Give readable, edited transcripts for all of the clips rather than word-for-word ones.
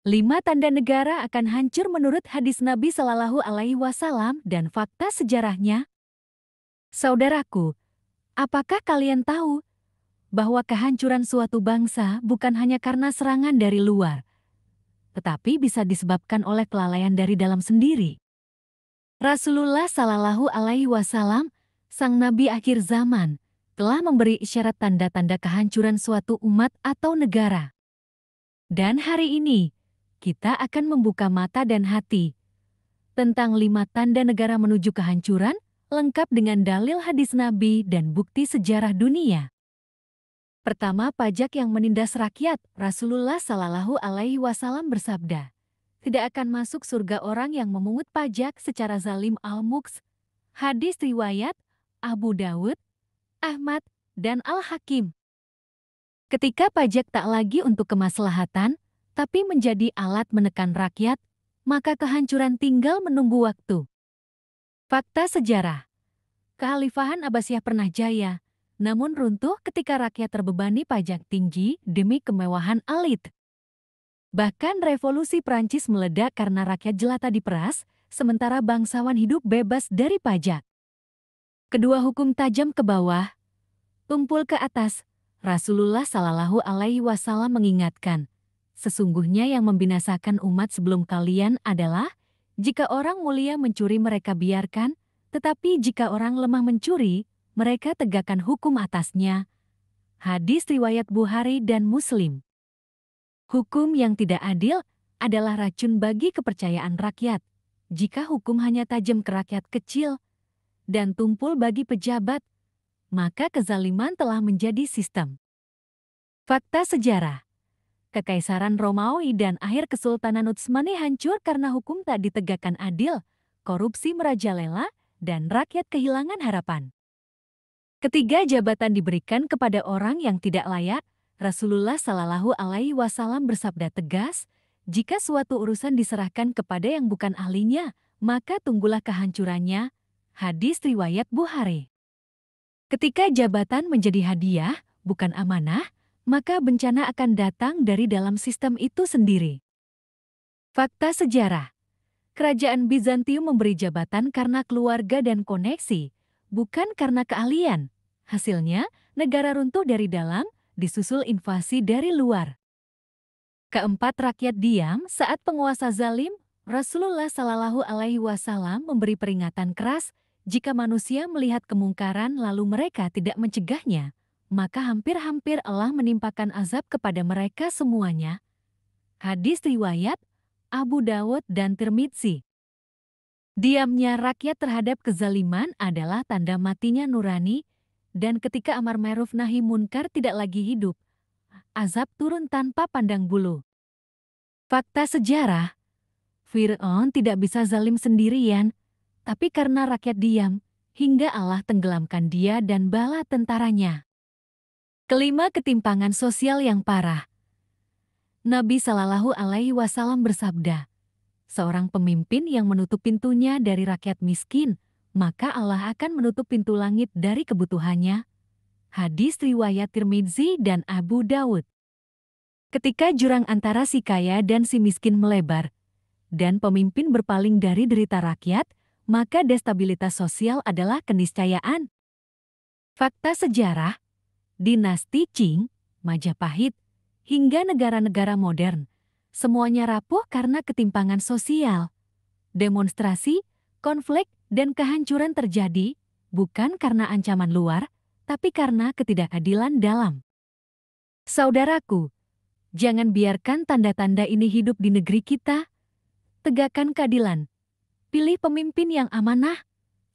5 tanda negara akan hancur menurut hadis Nabi Shallallahu Alaihi Wasallam dan fakta sejarahnya. Saudaraku, apakah kalian tahu bahwa kehancuran suatu bangsa bukan hanya karena serangan dari luar, tetapi bisa disebabkan oleh kelalaian dari dalam sendiri? Rasulullah Shallallahu Alaihi Wasallam, sang Nabi akhir zaman, telah memberi isyarat tanda-tanda kehancuran suatu umat atau negara. Dan hari ini, kita akan membuka mata dan hati tentang 5 tanda negara menuju kehancuran, lengkap dengan dalil hadis Nabi dan bukti sejarah dunia. Pertama, pajak yang menindas rakyat. Rasulullah Shallallahu Alaihi Wasallam bersabda, tidak akan masuk surga orang yang memungut pajak secara zalim. Al-Muqs. Hadis riwayat Abu Dawud, Ahmad, dan Al-Hakim. Ketika pajak tak lagi untuk kemaslahatan, tapi menjadi alat menekan rakyat, maka kehancuran tinggal menunggu waktu. Fakta sejarah. Kekhalifahan Abbasiyah pernah jaya, namun runtuh ketika rakyat terbebani pajak tinggi demi kemewahan elit. Bahkan revolusi Prancis meledak karena rakyat jelata diperas, sementara bangsawan hidup bebas dari pajak. Kedua, hukum tajam ke bawah, tumpul ke atas. Rasulullah Shallallahu Alaihi Wasallam mengingatkan, sesungguhnya yang membinasakan umat sebelum kalian adalah, jika orang mulia mencuri mereka biarkan, tetapi jika orang lemah mencuri, mereka tegakkan hukum atasnya. Hadis riwayat Bukhari dan Muslim. Hukum yang tidak adil adalah racun bagi kepercayaan rakyat. Jika hukum hanya tajam ke rakyat kecil dan tumpul bagi pejabat, maka kezaliman telah menjadi sistem. Fakta sejarah. Kekaisaran Romawi dan akhir Kesultanan Utsmani hancur karena hukum tak ditegakkan adil, korupsi merajalela, dan rakyat kehilangan harapan. Ketiga, jabatan diberikan kepada orang yang tidak layak. Rasulullah Shallallahu Alaihi Wasallam bersabda tegas, jika suatu urusan diserahkan kepada yang bukan ahlinya, maka tunggulah kehancurannya. Hadis riwayat Bukhari. Ketika jabatan menjadi hadiah, bukan amanah, maka bencana akan datang dari dalam sistem itu sendiri. Fakta sejarah. Kerajaan Bizantium memberi jabatan karena keluarga dan koneksi, bukan karena keahlian. Hasilnya, negara runtuh dari dalam, disusul invasi dari luar. Keempat, rakyat diam saat penguasa zalim. Rasulullah Shallallahu Alaihi Wasallam memberi peringatan keras, jika manusia melihat kemungkaran lalu mereka tidak mencegahnya, maka hampir-hampir Allah menimpakan azab kepada mereka semuanya. Hadis riwayat Abu Dawud dan Tirmidzi. Diamnya rakyat terhadap kezaliman adalah tanda matinya nurani, dan ketika amar ma'ruf nahi munkar tidak lagi hidup, azab turun tanpa pandang bulu. Fakta sejarah. Fir'aun tidak bisa zalim sendirian, tapi karena rakyat diam, hingga Allah tenggelamkan dia dan bala tentaranya. Kelima, ketimpangan sosial yang parah. Nabi Shallallahu Alaihi Wasallam bersabda, seorang pemimpin yang menutup pintunya dari rakyat miskin, maka Allah akan menutup pintu langit dari kebutuhannya. Hadis riwayat Tirmidzi dan Abu Dawud. Ketika jurang antara si kaya dan si miskin melebar, dan pemimpin berpaling dari derita rakyat, maka destabilitas sosial adalah keniscayaan. Fakta sejarah, dinasti Qing, Majapahit, hingga negara-negara modern, semuanya rapuh karena ketimpangan sosial. Demonstrasi, konflik, dan kehancuran terjadi bukan karena ancaman luar, tapi karena ketidakadilan dalam. Saudaraku, jangan biarkan tanda-tanda ini hidup di negeri kita. Tegakkan keadilan, pilih pemimpin yang amanah,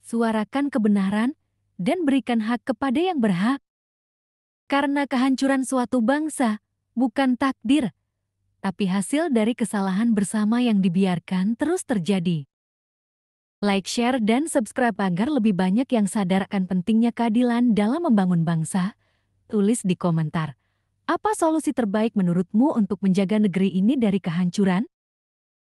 suarakan kebenaran, dan berikan hak kepada yang berhak. Karena kehancuran suatu bangsa bukan takdir, tapi hasil dari kesalahan bersama yang dibiarkan terus terjadi. Like, share, dan subscribe agar lebih banyak yang sadar akan pentingnya keadilan dalam membangun bangsa. Tulis di komentar, apa solusi terbaik menurutmu untuk menjaga negeri ini dari kehancuran?